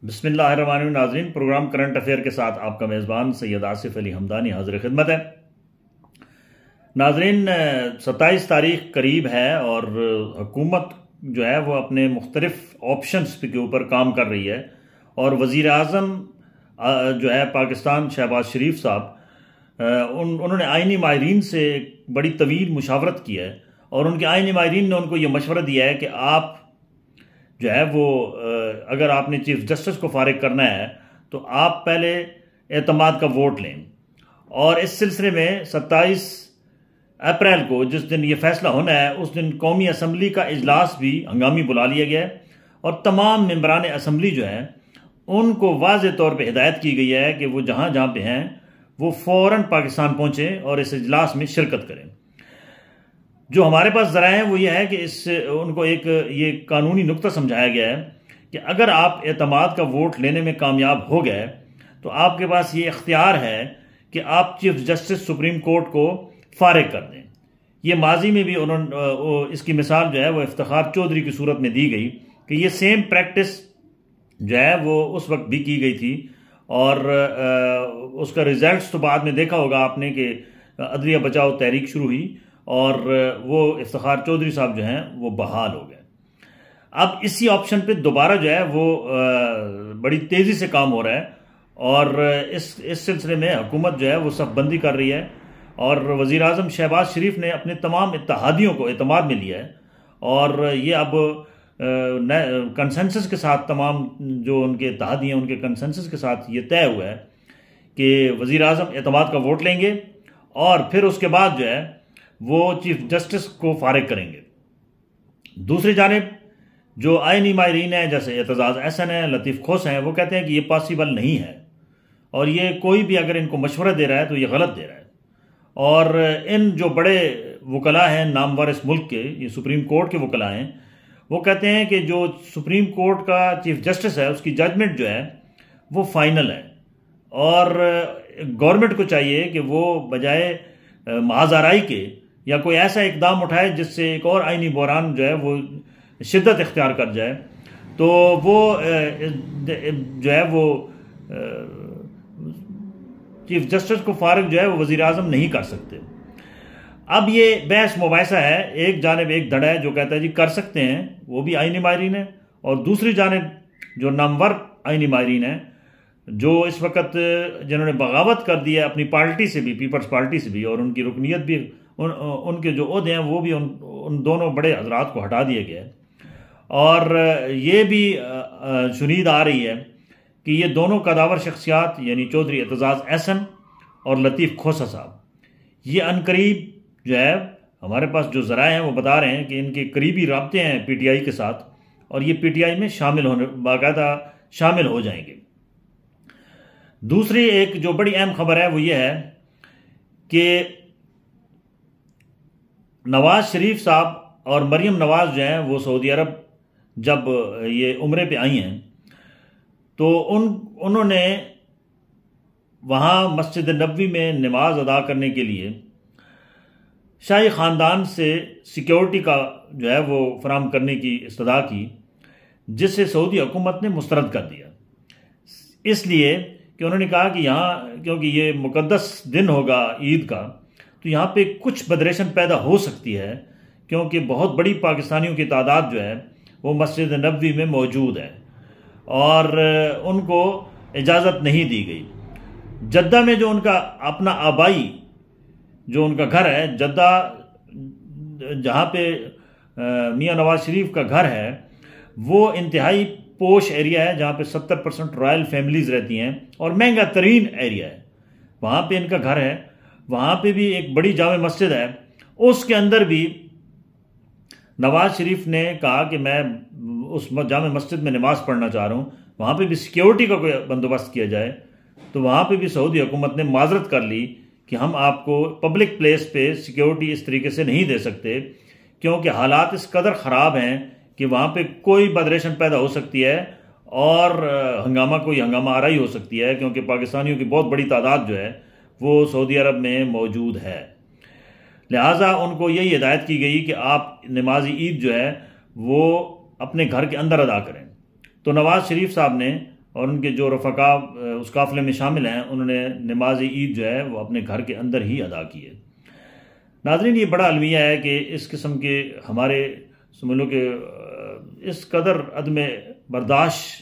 بسم اللہ الرحمن الرحیم ناظرین، پروگرام کرنٹ افیئر کے ساتھ آپ کا میزبان سید آصف علی حمدانی حاضر خدمت ہے۔ ناظرین، 27 تاریخ قریب ہے اور حکومت جو ہے وہ اپنے مختلف آپشنز کے اوپر کام کر رہی ہے، اور وزیر اعظم جو ہے پاکستان شہباز شریف صاحب انہوں نے آئینی ماہرین سے ایک بڑی طویل مشاورت کی ہے، اور ان کے آئینی ماہرین نے ان کو یہ مشورہ دیا ہے کہ آپ جو ہے وہ اگر آپ نے چیف جسٹس کو فارغ کرنا ہے تو آپ پہلے اعتماد کا ووٹ لیں، اور اس سلسلے میں 27 اپریل کو جس دن یہ فیصلہ ہونا ہے اس دن قومی اسمبلی کا اجلاس بھی ہنگامی بلا لیا گیا ہے، اور تمام ممبران اسمبلی جو ہیں ان کو واضح طور پہ ہدایت کی گئی ہے کہ وہ جہاں جہاں پہ ہیں وہ فوراً پاکستان پہنچیں اور اس اجلاس میں شرکت کریں۔ جو ہمارے پاس ذرائع ہیں وہ یہ ہے کہ ان کو ایک یہ قانونی نقطہ سمجھایا گیا ہے کہ اگر آپ اعتماد کا ووٹ لینے میں کامیاب ہو گئے تو آپ کے پاس یہ اختیار ہے کہ آپ چیف جسٹس سپریم کورٹ کو فارغ کر دیں۔ یہ ماضی میں بھی اس کی مثال جو ہے وہ افتخار چودھری کی صورت میں دی گئی کہ یہ سیم پریکٹس جو ہے وہ اس وقت بھی کی گئی تھی، اور اس کا ریزلٹس تو بعد میں دیکھا ہوگا آپ نے کہ عدلیہ بچاؤ تحریک شروع ہوئی اور وہ افتخار چودھری صاحب جو ہیں وہ بحال ہو گئے۔ اب اسی آپشن پہ دوبارہ جو ہے وہ بڑی تیزی سے کام ہو رہا ہے، اور اس سلسلے میں حکومت جو ہے وہ صف بندی کر رہی ہے، اور وزیر اعظم شہباز شریف نے اپنے تمام اتحادیوں کو اعتماد میں لیا ہے، اور یہ اب کنسنسس کے ساتھ تمام جو ان کے اتحادی ہیں ان کے کنسنسس کے ساتھ یہ طے ہوا ہے کہ وزیر اعظم اعتماد کا ووٹ لیں گے، اور پھر اس کے بعد جو ہے وہ چیف جسٹس کو فارغ کریں گے۔ دوسری جانب جو آئینی ماہرین ہیں جیسے اعتزاز احسن ہیں، لطیف کھوس ہیں، وہ کہتے ہیں کہ یہ پاسبل نہیں ہے، اور یہ کوئی بھی اگر ان کو مشورہ دے رہا ہے تو یہ غلط دے رہا ہے۔ اور ان جو بڑے وکلاء ہیں نامور اس ملک کے، یہ سپریم کورٹ کے وکلاء ہیں، وہ کہتے ہیں کہ جو سپریم کورٹ کا چیف جسٹس ہے اس کی ججمنٹ جو ہے وہ فائنل ہے، اور گورنمنٹ کو چاہیے کہ وہ بجائے محاذ آرائی کے یا کوئی ایسا اقدام اٹھائے جس سے ایک اور آئینی بحران جو ہے وہ شدت اختیار کر جائے، تو وہ جو ہے وہ چیف جسٹس کو فارغ جو ہے وہ وزیر اعظم نہیں کر سکتے۔ اب یہ بحث مباحثہ ہے، ایک جانب ایک دھڑا ہے جو کہتا ہے جی کر سکتے ہیں، وہ بھی آئینی ماہرین ہیں، اور دوسری جانب جو نامور آئینی ماہرین ہیں جو اس وقت جنہوں نے بغاوت کر دی ہے اپنی پارٹی سے بھی، پیپلز پارٹی سے بھی، اور ان کی رکنیت بھی، ان کے جو عہدے ہیں وہ بھی ان دونوں بڑے حضرات کو ہٹا دیے گئے، اور یہ بھی شنید آ رہی ہے کہ یہ دونوں قداور شخصیات یعنی چودھری اعتزاز احسن اور لطیف کھوسہ صاحب یہ عنقریب جو ہے ہمارے پاس جو ذرائع ہیں وہ بتا رہے ہیں کہ ان کے قریبی رابطے ہیں پی ٹی آئی کے ساتھ، اور یہ پی ٹی آئی میں باقاعدہ شامل ہو جائیں گے۔ دوسری ایک جو بڑی اہم خبر ہے وہ یہ ہے کہ نواز شریف صاحب اور مریم نواز جو ہیں وہ سعودی عرب جب یہ عمرے پہ آئی ہیں تو انہوں نے وہاں مسجد نبوی میں نماز ادا کرنے کے لیے شاہی خاندان سے سیکیورٹی کا جو ہے وہ فراہم کرنے کی استدعا کی، جس سے سعودی حکومت نے مسترد کر دیا، اس لیے کہ انہوں نے کہا کہ یہاں کیونکہ یہ مقدس دن ہوگا عید کا تو یہاں پہ کچھ بدریشن پیدا ہو سکتی ہے، کیونکہ بہت بڑی پاکستانیوں کی تعداد جو ہے وہ مسجد نبوی میں موجود ہے، اور ان کو اجازت نہیں دی گئی۔ جدہ میں جو ان کا اپنا آبائی جو ان کا گھر ہے، جدہ جہاں پہ میاں نواز شریف کا گھر ہے وہ انتہائی پوش ایریا ہے، جہاں پہ 70% رائل فیملیز رہتی ہیں اور مہنگا ترین ایریا ہے، وہاں پہ ان کا گھر ہے۔ وہاں پہ بھی ایک بڑی جامع مسجد ہے، اس کے اندر بھی نواز شریف نے کہا کہ میں اس جامع مسجد میں نماز پڑھنا چاہ رہا ہوں، وہاں پہ بھی سیکیورٹی کا کوئی بندوبست کیا جائے، تو وہاں پہ بھی سعودی حکومت نے معذرت کر لی کہ ہم آپ کو پبلک پلیس پہ سیکیورٹی اس طریقے سے نہیں دے سکتے، کیونکہ حالات اس قدر خراب ہیں کہ وہاں پہ کوئی بدریشن پیدا ہو سکتی ہے، اور ہنگامہ آرائی ہو سکتی ہے، کیونکہ پاکستانیوں کی بہت بڑی تعداد جو ہے وہ سعودی عرب میں موجود ہے۔ لہٰذا ان کو یہی ہدایت کی گئی کہ آپ نماز عید جو ہے وہ اپنے گھر کے اندر ادا کریں۔ تو نواز شریف صاحب نے اور ان کے جو رفقا اس قافلے میں شامل ہیں انہوں نے نماز عید جو ہے وہ اپنے گھر کے اندر ہی ادا کی ہے۔ ناظرین، یہ بڑا المیہ ہے کہ اس قسم کے ہمارے سمجھ لو کہ اس قدر عدم برداشت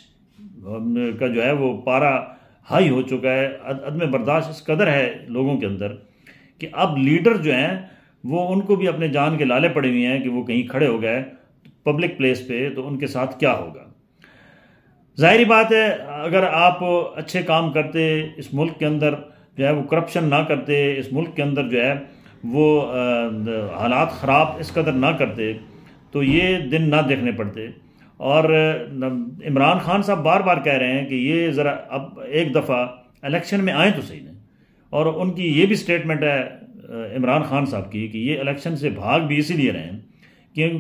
کا جو ہے وہ پارا ہائی ہو چکا ہے، عدم برداشت اس قدر ہے لوگوں کے اندر کہ اب لیڈر جو ہیں وہ ان کو بھی اپنے جان کے لالے پڑے ہوئے ہیں کہ وہ کہیں کھڑے ہو گئے پبلک پلیس پہ تو ان کے ساتھ کیا ہوگا۔ ظاہری بات ہے اگر آپ اچھے کام کرتے، اس ملک کے اندر جو ہے وہ کرپشن نہ کرتے، اس ملک کے اندر جو ہے وہ حالات خراب اس قدر نہ کرتے تو یہ دن نہ دیکھنے پڑتے۔ اور عمران خان صاحب بار بار کہہ رہے ہیں کہ یہ ذرا اب ایک دفعہ الیکشن میں آئیں تو صحیح نہیں، اور ان کی یہ بھی سٹیٹمنٹ ہے عمران خان صاحب کی کہ یہ الیکشن سے بھاگ بھی اسی لیے رہے ہیں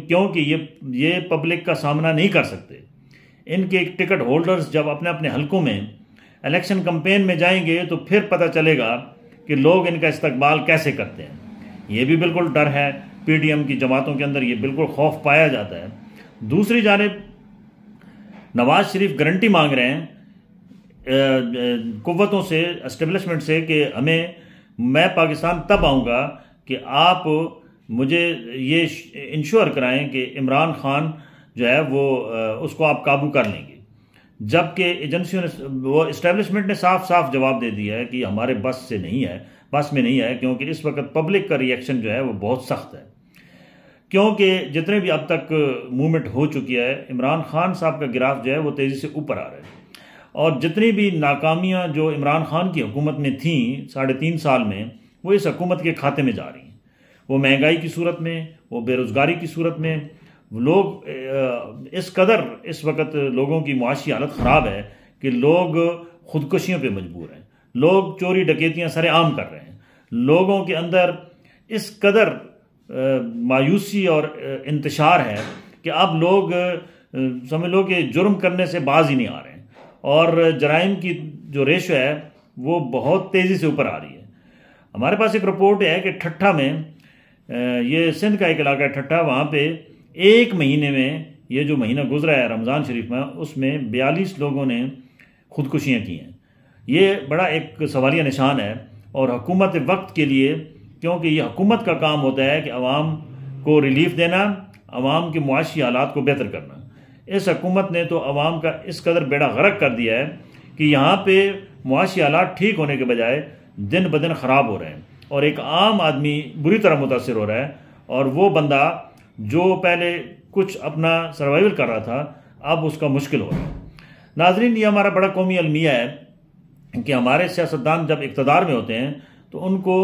کیونکہ یہ پبلک کا سامنا نہیں کر سکتے۔ ان کے ٹکٹ ہولڈرز جب اپنے اپنے حلقوں میں الیکشن کمپین میں جائیں گے تو پھر پتہ چلے گا کہ لوگ ان کا استقبال کیسے کرتے ہیں۔ یہ بھی بالکل ڈر ہے، پی ڈی ایم کی جماعتوں کے اندر یہ بالکل خوف پایا جاتا ہے۔ دوسری جانب نواز شریف گارنٹی مانگ رہے ہیں قوتوں سے، اسٹیبلشمنٹ سے کہ میں پاکستان تب آؤں گا کہ آپ مجھے یہ انشور کرائیں کہ عمران خان جو ہے وہ اس کو آپ قابو کر لیں گے، جبکہ ایجنسیوں نے، وہ اسٹیبلشمنٹ نے صاف صاف جواب دے دیا ہے کہ ہمارے بس میں نہیں ہے کیونکہ اس وقت پبلک کا ری ایکشن جو ہے وہ بہت سخت ہے، کیونکہ جتنے بھی اب تک موومنٹ ہو چکی ہے عمران خان صاحب کا گراف جو ہے وہ تیزی سے اوپر آ رہا ہے، اور جتنی بھی ناکامیاں جو عمران خان کی حکومت میں تھیں 3.5 سال میں وہ اس حکومت کے کھاتے میں جا رہی ہیں۔ وہ مہنگائی کی صورت میں، وہ بے روزگاری کی صورت میں، لوگ اس قدر اس وقت لوگوں کی معاشی حالت خراب ہے کہ لوگ خودکشیوں پہ مجبور ہیں، لوگ چوری ڈکیتیاں سر عام کر رہے ہیں، لوگوں کے اندر اس قدر مایوسی اور انتشار ہے کہ اب لوگ سمجھ لو کہ جرم کرنے سے باز ہی نہیں آ رہے ہیں، اور جرائم کی جو ریشو ہے وہ بہت تیزی سے اوپر آ رہی ہے۔ ہمارے پاس ایک رپورٹ ہے کہ ٹھٹھا میں، یہ سندھ کا ایک علاقہ ہے ٹھٹھا، وہاں پہ ایک مہینے میں، یہ جو مہینہ گزرا ہے رمضان شریف میں، اس میں 42 لوگوں نے خودکشیاں کی ہیں۔ یہ بڑا ایک سوالیہ نشان ہے، اور حکومت وقت کے لیے، کیونکہ یہ حکومت کا کام ہوتا ہے کہ عوام کو ریلیف دینا، عوام کے معاشی حالات کو بہتر کرنا۔ اس حکومت نے تو عوام کا اس قدر بیڑا غرق کر دیا ہے کہ یہاں پہ معاشی حالات ٹھیک ہونے کے بجائے دن بدن خراب ہو رہے ہیں، اور ایک عام آدمی بری طرح متاثر ہو رہا ہے، اور وہ بندہ جو پہلے کچھ اپنا سروائیول کر رہا تھا اب اس کا مشکل ہو رہا ہے۔ ناظرین، یہ ہمارا بڑا قومی المیہ ہے کہ ہمارے سیاستدان جب اقتدار میں ہوتے ہیں تو ان کو،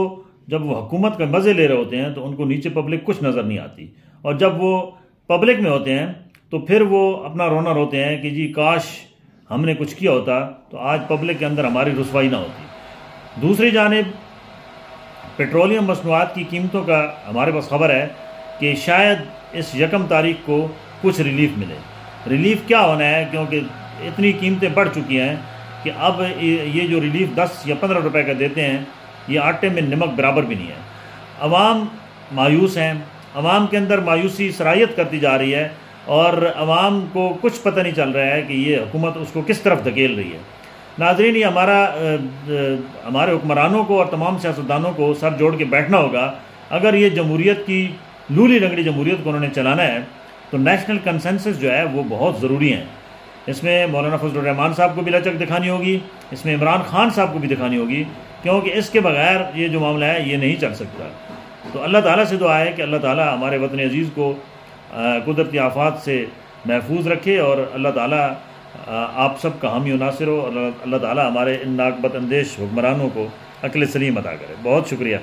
جب وہ حکومت کا مزے لے رہے ہوتے ہیں تو ان کو نیچے پبلک کچھ نظر نہیں آتی، اور جب وہ پبلک میں ہوتے ہیں تو پھر وہ اپنا رونا روتے ہیں کہ جی کاش ہم نے کچھ کیا ہوتا تو آج پبلک کے اندر ہماری رسوائی نہ ہوتی۔ دوسری جانب پیٹرولیم مصنوعات کی قیمتوں کا ہمارے پاس خبر ہے کہ شاید اس 1 تاریخ کو کچھ ریلیف ملے۔ ریلیف کیا ہونا ہے، کیونکہ اتنی قیمتیں بڑھ چکی ہیں کہ اب یہ جو ریلیف 10 یا 15 روپے کا دیتے ہیں یہ آٹے میں نمک برابر بھی نہیں ہے۔ عوام مایوس ہیں، عوام کے اندر مایوسی سرایت کرتی جا رہی ہے، اور عوام کو کچھ پتہ نہیں چل رہا ہے کہ یہ حکومت اس کو کس طرف دھکیل رہی ہے۔ ناظرین، یہ ہمارے حکمرانوں کو اور تمام سیاستدانوں کو سر جوڑ کے بیٹھنا ہوگا۔ اگر یہ جمہوریت کی لولی لنگڑی جمہوریت کو انہوں نے چلانا ہے تو نیشنل کنسنسس جو ہے وہ بہت ضروری ہیں۔ اس میں مولانا فضل الرحمان صاحب کو بھی لچک دکھانی ہوگی، اس میں عمران خان صاحب کو بھی دکھانی ہوگی، کیونکہ اس کے بغیر یہ جو معاملہ ہے یہ نہیں چل سکتا۔ تو اللہ تعالیٰ سے دعا ہے کہ اللہ تعالیٰ ہمارے وطن عزیز کو قدرتی آفات سے محفوظ رکھے، اور اللہ تعالیٰ آپ سب کا حامی و ناصر ہو، اور اللہ تعالیٰ ہمارے ان ناقبت اندیش حکمرانوں کو عقل سلیم عطا کرے۔ بہت شکریہ۔